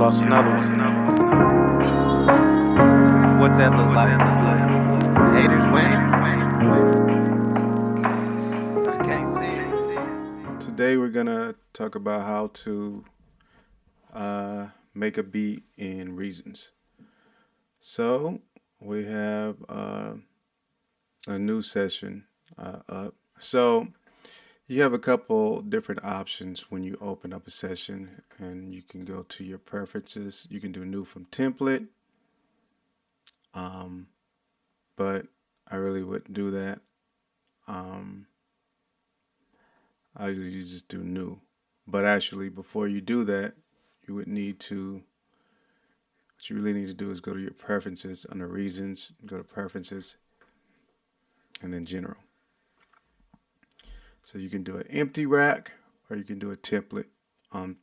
lost another one. What that look like? Haters winning? I can't see it. Today we're gonna talk about how to make a beat in Reasons. So we have a new session up. So you have a couple different options when you open up a session, and you can go to your preferences. You can do new from template, but I really wouldn't do that. I usually just do new. But actually, before you do that, you would need to, what you really need to do is go to your preferences under Reasons, go to Preferences, and then General. So you can do an empty rack or you can do a template.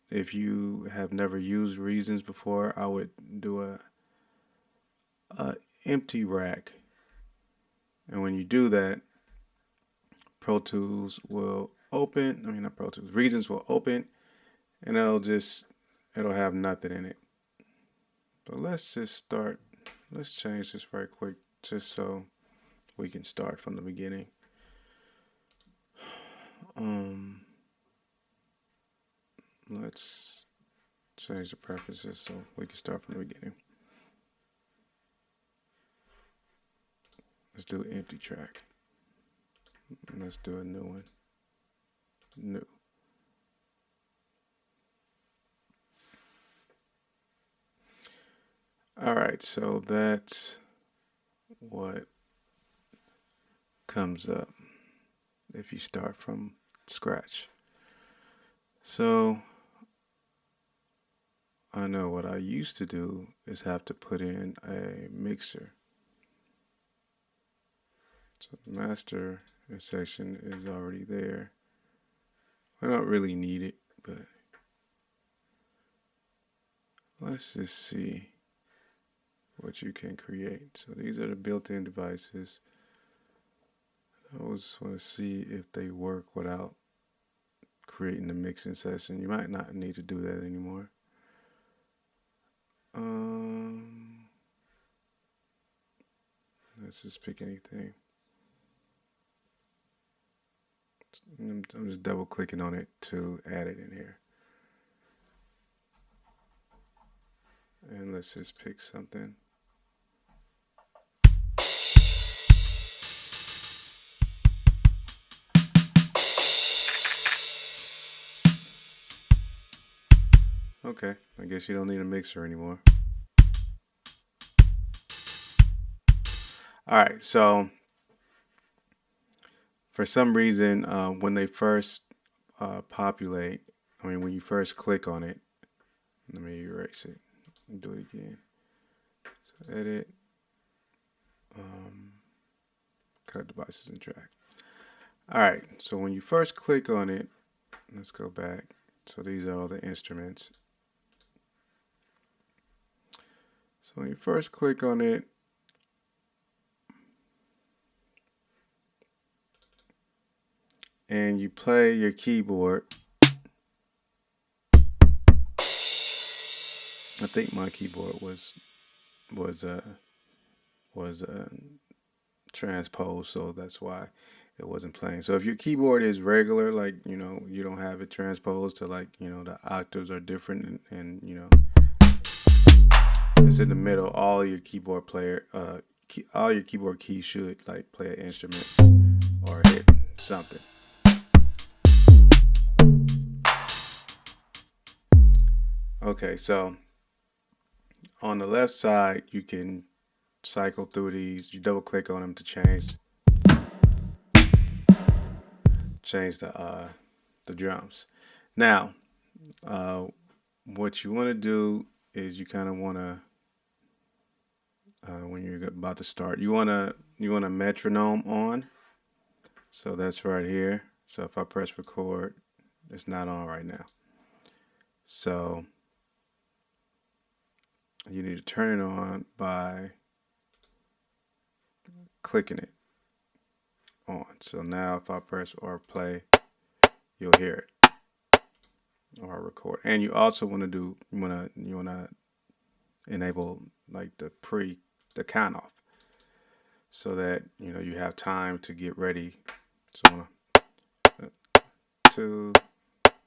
If you have never used Reasons before, I would do a empty rack. And when you do that, Pro Tools will open. I mean, not Pro Tools. Reasons will open, and it'll have nothing in it. But let's just start. Let's change this right quick, just so we can start from the beginning. Let's change the preferences so we can start from the beginning. Let's do an empty track. Let's do a new one. New. All right, so that's what comes up if you start from scratch. So I know what I used to do is have to put in a mixer. So the master section is already there. I don't really need it, but let's just see what you can create. So these are the built-in devices. I always want to see if they work without creating the mixing session. You might not need to do that anymore. Let's just pick anything. I'm just double clicking on it to add it in here. And let's just pick something. Okay, I guess you don't need a mixer anymore. Alright, so for some reason, when they first populate, when you first click on it, let me erase it and do it again. So edit, cut devices and track. Alright, so when you first click on it, let's go back. So these are all the instruments. So when you first click on it, and you play your keyboard, I think my keyboard was transposed, so that's why it wasn't playing. So if your keyboard is regular, like you don't have it transposed to the octaves are different, and it's in the middle, all your keyboard keys should play an instrument or hit something. Okay, so on the left side, you can cycle through these. You double click on them to change the drums. Now, what you want to do is you kind of want to when you're about to start, you want a metronome on. So that's right here. So if I press record, it's not on right now. So you need to turn it on by clicking it on. So now if I press or play, you'll hear it. or record. And you also want to do you wanna enable like the count off so that you have time to get ready. So two,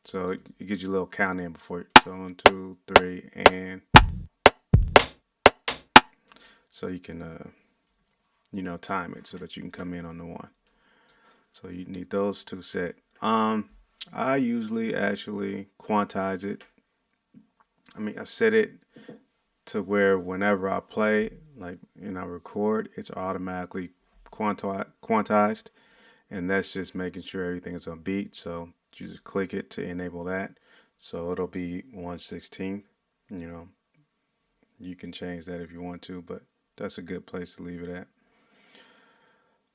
so it gives you a little count in before. So 1, 2, 3, and so you can time it so that you can come in on the one. So you need those two set. I usually actually quantize it. I mean, I set it to where whenever I play, like and I record, it's automatically quantized, and that's just making sure everything is on beat. So you just click it to enable that. So it'll be 1/16. You know, you can change that if you want to, but that's a good place to leave it at.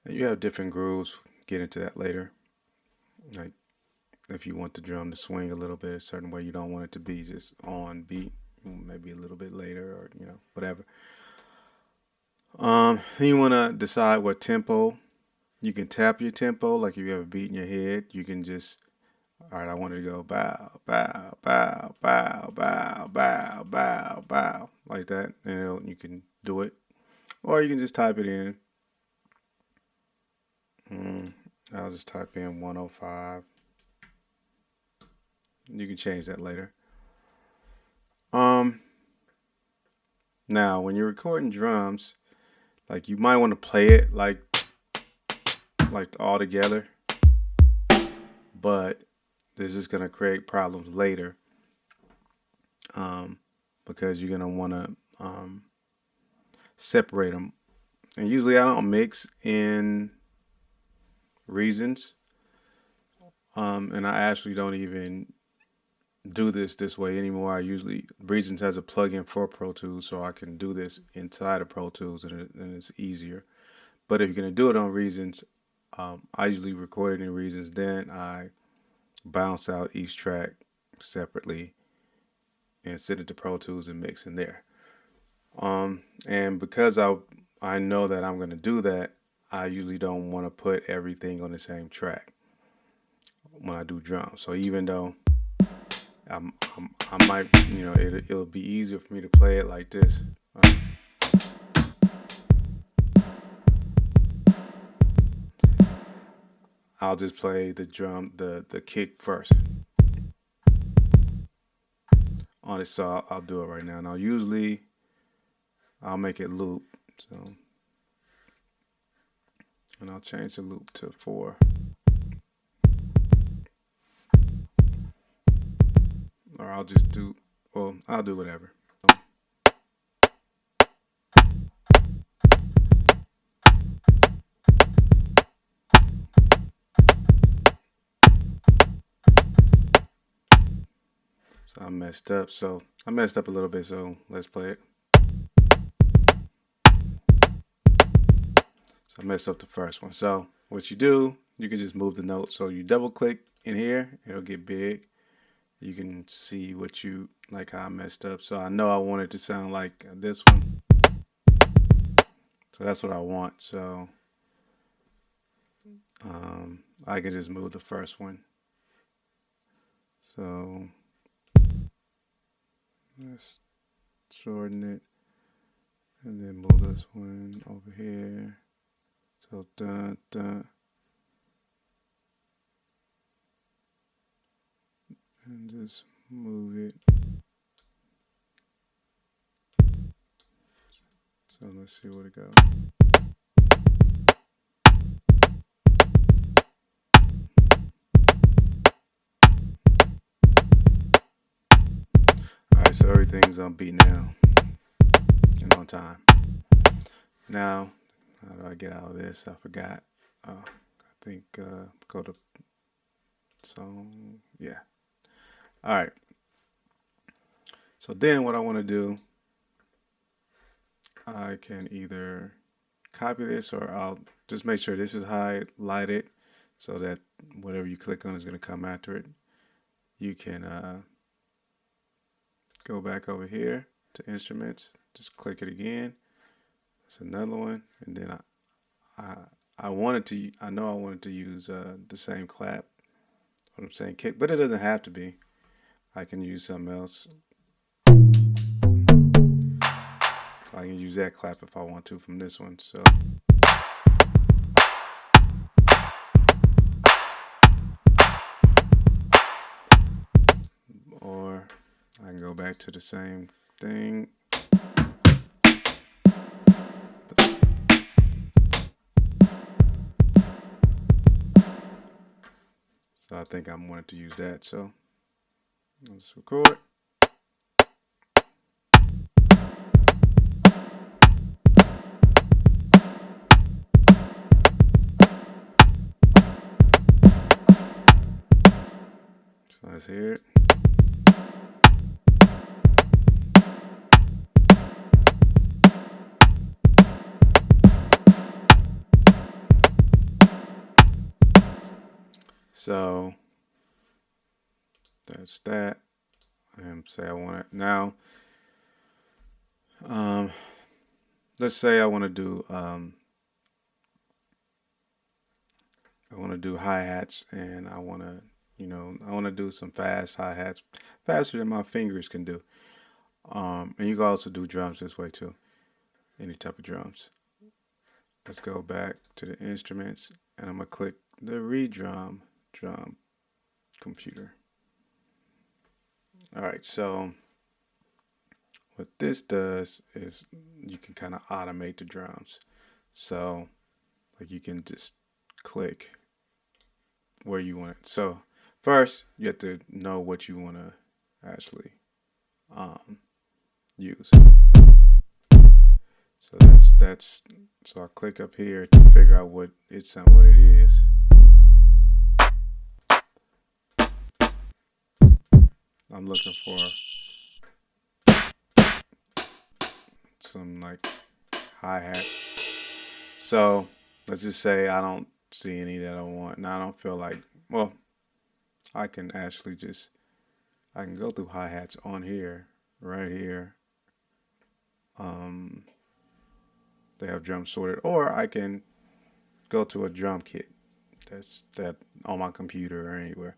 And you have different grooves. Get into that later. Like if you want the drum to swing a little bit a certain way, you don't want it to be just on beat. Maybe a little bit later, or whatever. Then you want to decide what tempo. You can tap your tempo, like if you have a beat in your head, you can just, all right, I want it to go bow, bow, bow, bow, bow, bow, bow, bow, like that, and you can do it, or you can just type it in. I'll just type in 105. You can change that later. Um, Now when you're recording drums, like you might want to play it like all together, but this is gonna create problems later, because you're gonna want to separate them. And usually I don't mix in Reasons, and I actually don't even do this way anymore. I usually Reasons has a plugin for Pro Tools, so I can do this inside of Pro Tools, and it's easier. But if you're gonna do it on Reasons, I usually record it in Reasons, then I bounce out each track separately and send it to Pro Tools and mix in there. And because I know that I'm gonna do that, I usually don't want to put everything on the same track when I do drums. So even though I might, it'll be easier for me to play it like this. I'll just play the kick first on it. So I'll do it right now. Now usually I'll make it loop. So and I'll change the loop to 4. Or I'll just do, well, I'll do whatever. So I messed up. So I messed up a little bit. So let's play it. So I messed up the first one. So what you do, you can just move the note. So you double click in here, it'll get big. You can see what you like how I messed up. So I know I want it to sound like this one. So that's what I want. So I can just move the first one. So let's shorten it and then move this one over here. So dun dun. And just move it. So let's see where it goes. Alright, so everything's on beat now and on time. Now, how do I get out of this? I forgot. I think go to song. Yeah. Alright. So then what I want to do, I can either copy this or I'll just make sure this is highlighted so that whatever you click on is going to come after it. You can go back over here to instruments, just click it again. That's another one, and then I wanted to, I know I wanted to use the same clap. What I'm saying, kick, but it doesn't have to be. I can use something else. I can use that clap if I want to from this one. So. Or I can go back to the same thing. So I think I wanted to use that. So let's record. So let's hear it. So that's that. And say I want it now. Let's say I want to do hi-hats, and I want to do some fast hi-hats, faster than my fingers can do. And you can also do drums this way too. Any type of drums. Let's go back to the instruments, and I'm gonna click the Redrum drum computer. All right, so what this does is you can kind of automate the drums. So like you can just click where you want it. So first you have to know what you want to actually use. So that's so I click up here to figure out what it is. I'm looking for some like hi-hat. So let's just say I don't see any that I want. Now I don't feel like, well, I can actually I can go through hi-hats on here, right here. They have drums sorted, or I can go to a drum kit that's on my computer or anywhere.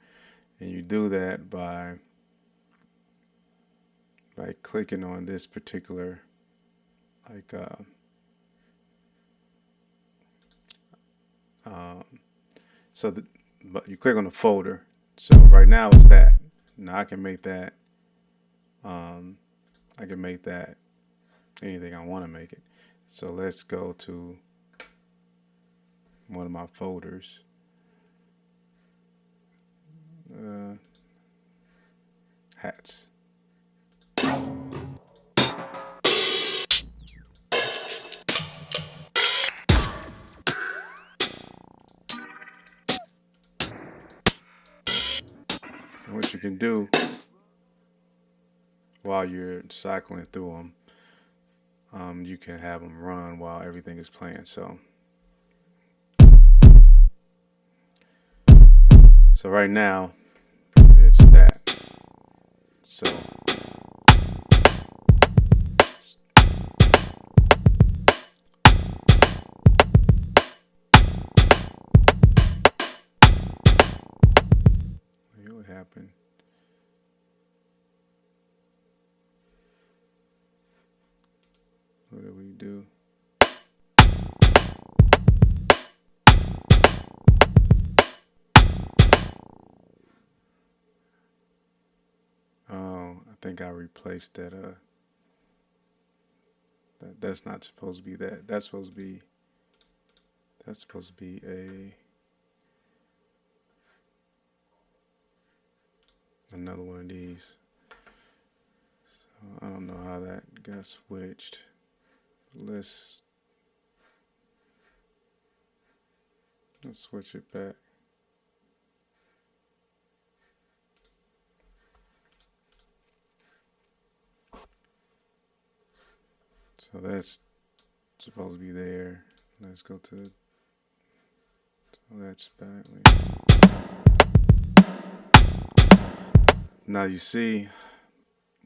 And you do that by clicking on this particular like but you click on the folder. So right now it's that. Now I can make that anything I want to make it. So let's go to one of my folders. Hats. And what you can do while you're cycling through them, you can have them run while everything is playing. So right now it's that. So what happened? What do we do? Oh, I think I replaced that. That's not supposed to be that. That's supposed to be another one of these. So I don't know how that got switched. Let's switch it back. So that's supposed to be there. Let's go to that's back. Now you see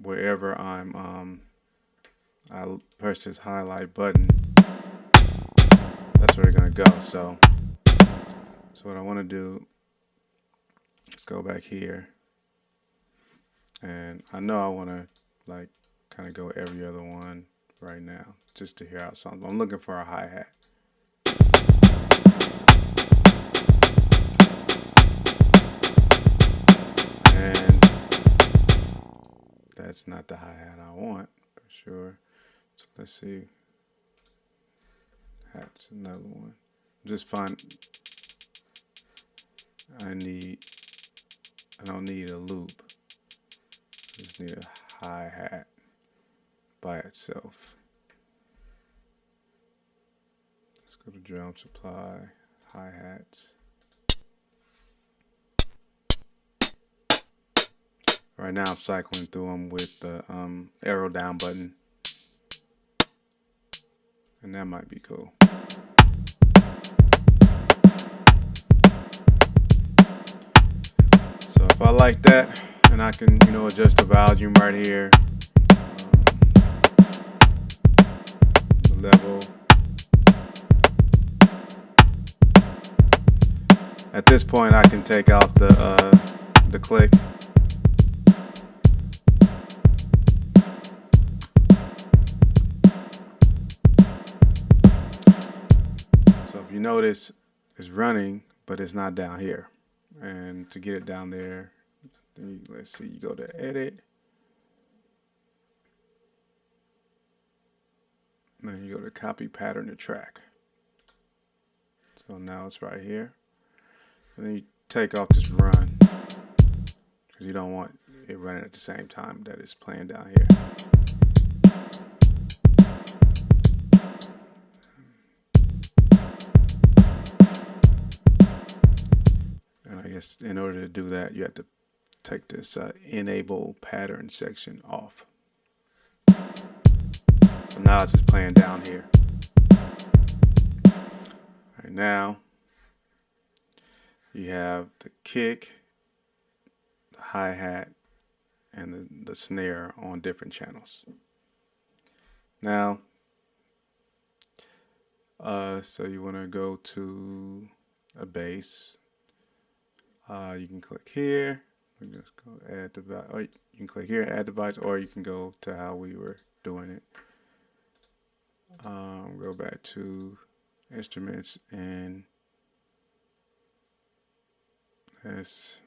wherever I press this highlight button, that's where it's gonna go. So what I want to do is go back here, And I know I want to like kind of go every other one right now just to hear how it sounds. I'm looking for a hi-hat. And that's not the hi-hat I want for sure. So let's see. Hat's another one. Just find. I don't need a loop. I just need a hi-hat by itself. Let's go to drum supply, hi-hats. Right now I'm cycling through them with the arrow down button. And that might be cool. So if I like that, and I can, adjust the volume right here. The level. At this point I can take out the click. So if you notice, it's running, but it's not down here. And to get it down there, let's see, you go to edit. And then you go to copy pattern to track. So now it's right here. And then you take off this run, because you don't want it running at the same time that it's playing down here. And I guess in order to do that, you have to take this enable pattern section off. So now it's just playing down here. Right now, you have the kick, the hi-hat, and the snare on different channels. Now, so you want to go to a bass. You can click here. We just go add device. Or you can click here, add device, or you can go to how we were doing it. Go back to instruments and let's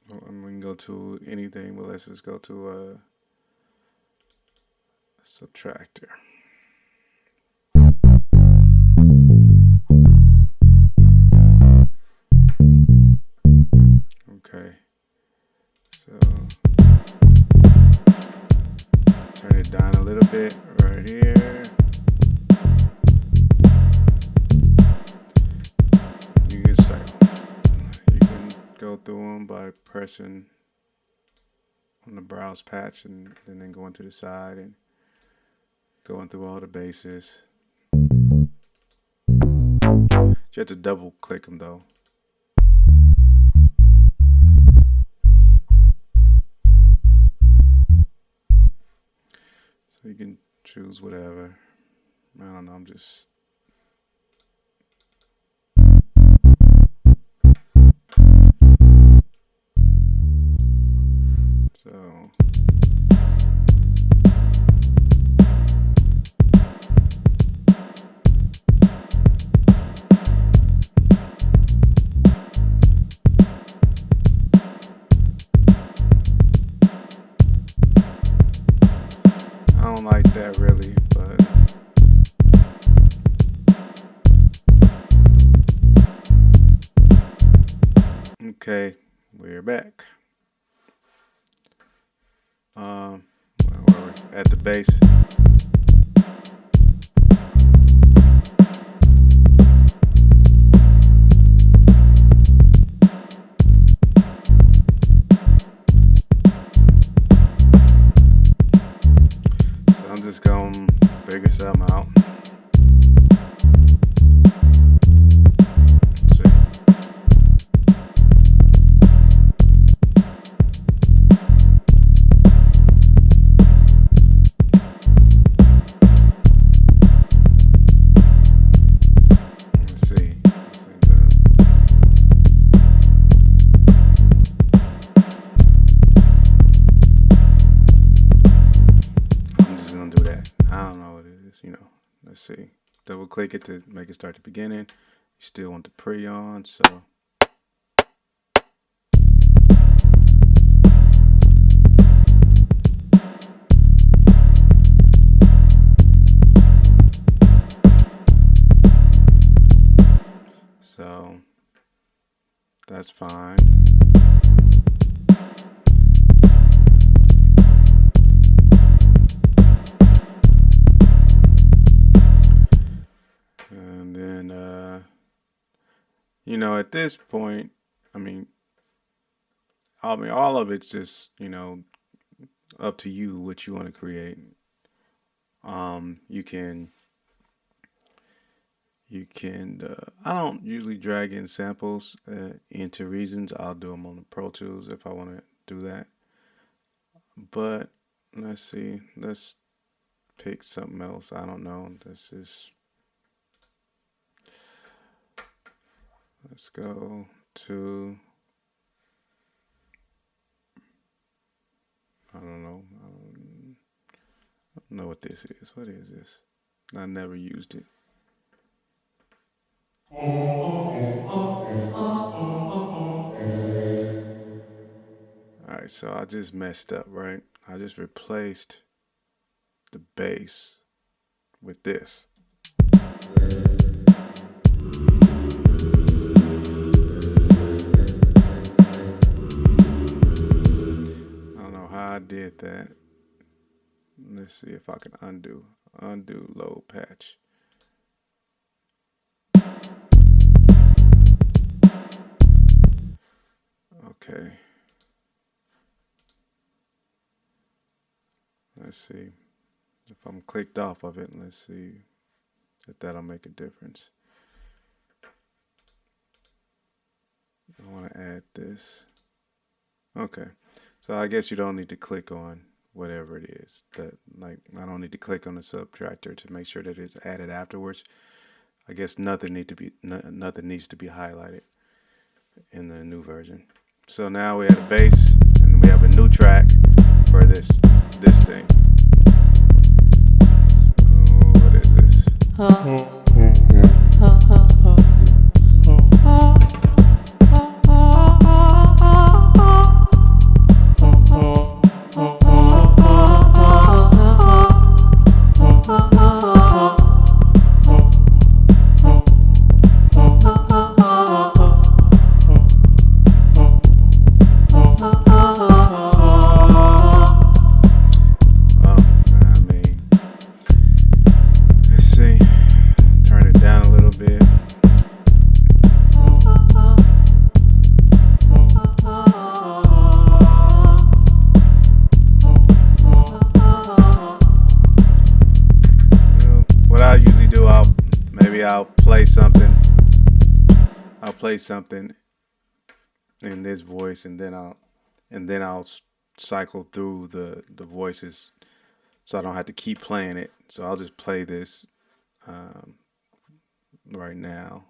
we can go to anything, but let's just go to a subtractor. Okay, so turn it down a little bit right here. You can go through them by pressing on the browse patch and then going to the side and going through all the bases. You have to double click them though. So you can choose whatever. I don't know, I'm just so I don't like that really, but okay, we're back. Where were we? At the bass. So I'm just gonna figure something out. let's see. Double click it to make it start the beginning. You still want the pre on, so. So that's fine. And then, you know, at this point, I mean, all of it's just, you know, up to you what you want to create. You can I don't usually drag in samples into Reasons. I'll do them on the Pro Tools if I want to do that. But let's see. Let's pick something else. I don't know. Let's go to, I don't know. I don't know what this is. What is this? I never used it. Alright, so I just messed up, right? I just replaced the bass with this. I don't know how I did that. Let's see if I can undo load patch. Okay. Let's see if I'm clicked off of it. Let's see if that'll make a difference. I want to add this. Okay. So I guess you don't need to click on whatever it is. That, like, I don't need to click on the subtractor to make sure that it's added afterwards. I guess nothing needs to be highlighted in the new version. So now we have a bass and we have a new track for this thing. So what is this? I'll play something in this voice, and then I'll cycle through the voices, so I don't have to keep playing it. So I'll just play this right now.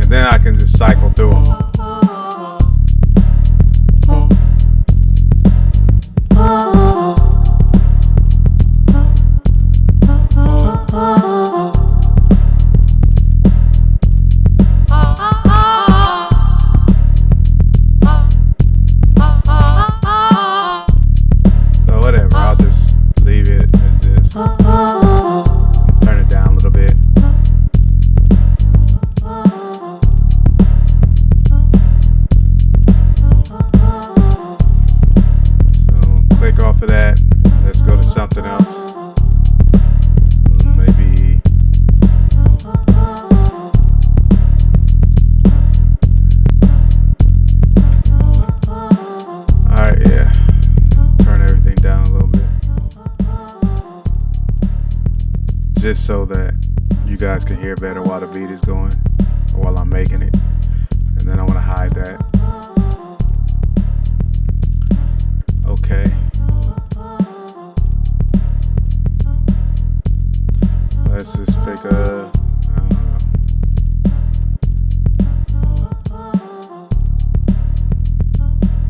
Then I can just cycle through them. So whatever, I'll just leave it as this. Turn it down a little bit. Off of that, let's go to something else. Maybe alright, yeah. Turn everything down a little bit. Just so that you guys can hear better while the beat is going, or while I'm making it. And then I want to hide that. Okay. Let's just pick a, I don't know.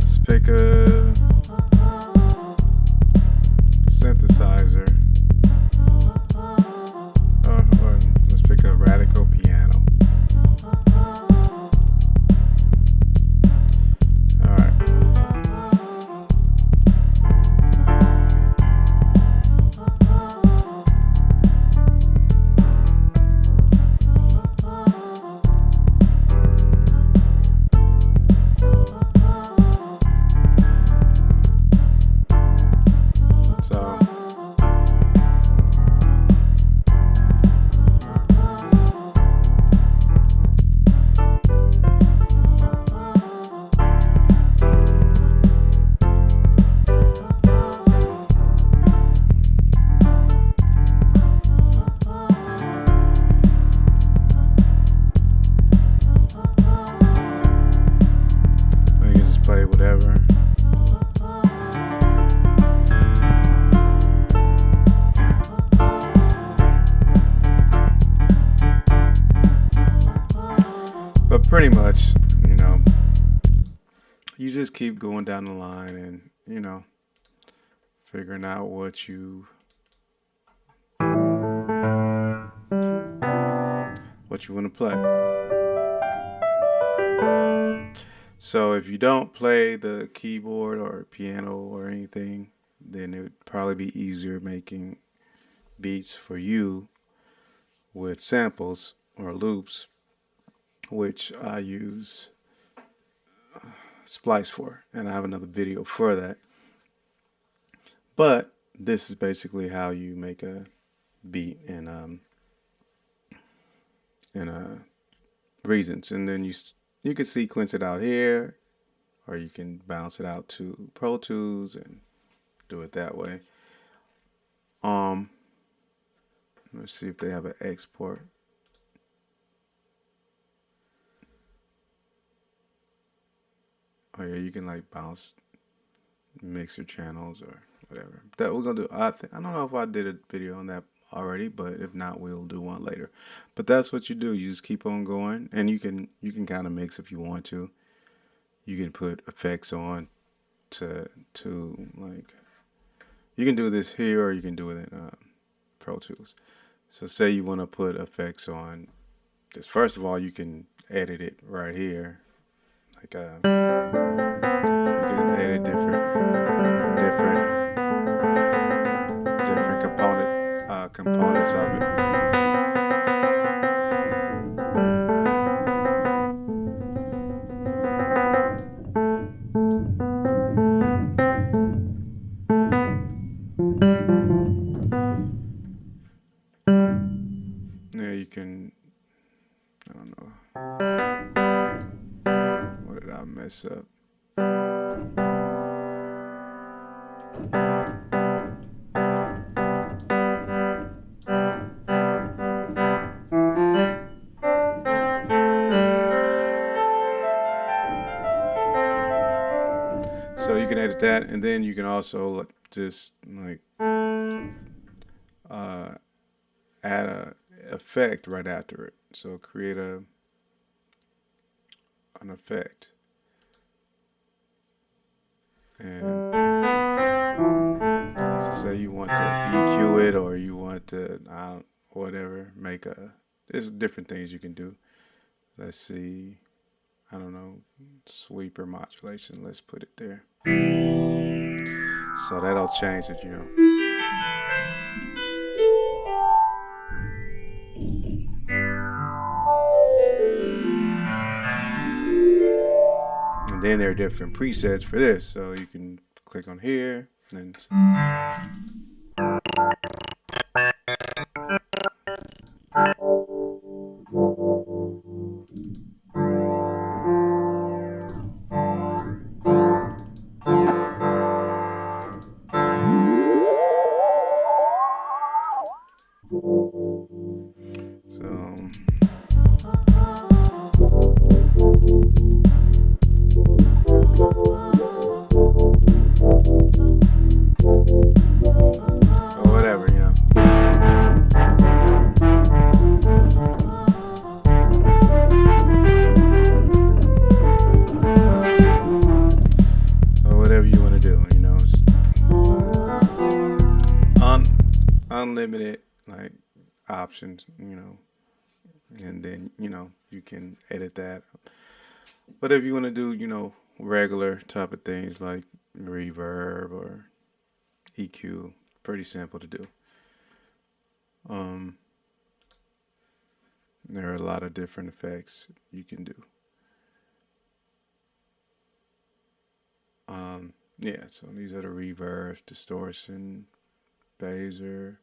Let's pick a synthesizer. Or let's pick a radical piano. Play whatever. But pretty much, you know, you just keep going down the line and, you know, figuring out what you want to play. So if you don't play the keyboard or piano or anything, then it would probably be easier making beats for you with samples or loops, which I use Splice for, and I have another video for that. But this is basically how you make a beat in Reasons, and then you can sequence it out here, or you can bounce it out to Pro Tools and do it that way. Let's see if they have an export. Oh yeah, you can like bounce mixer channels or whatever. That we're gonna do. I don't know if I did a video on that already, but if not, we'll do one later. But that's what you do. You just keep on going, and you can kind of mix if you want to. You can put effects on to like, you can do this here, or you can do it in Pro Tools. So say you want to put effects on this. First of all, you can edit it right here. Like you can edit different components of it. Yeah, you can, I don't know. What did I mess up? So you can edit that, and then you can also just like add a effect right after it. So create an effect, and so say you want to EQ it, or you want to whatever, make there's different things you can do. Let's see, I don't know, sweeper modulation, let's put it there. So that'll change it, you know. And then there are different presets for this, so you can click on here and so like options, and then you can edit that. But if you want to do regular type of things like reverb or EQ, pretty simple to do. Um, there are a lot of different effects you can do. Yeah, so these are the reverb, distortion, phaser,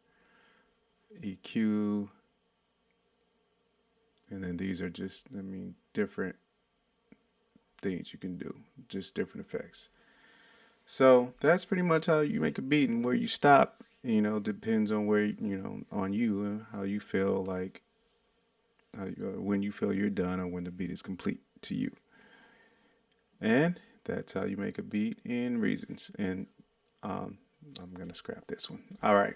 EQ, and then these are just, different things you can do, just different effects. So that's pretty much how you make a beat, and where you stop, depends on where, on you and how you feel like, when you feel you're done or when the beat is complete to you. And that's how you make a beat in Reasons. And I'm going to scrap this one. All right.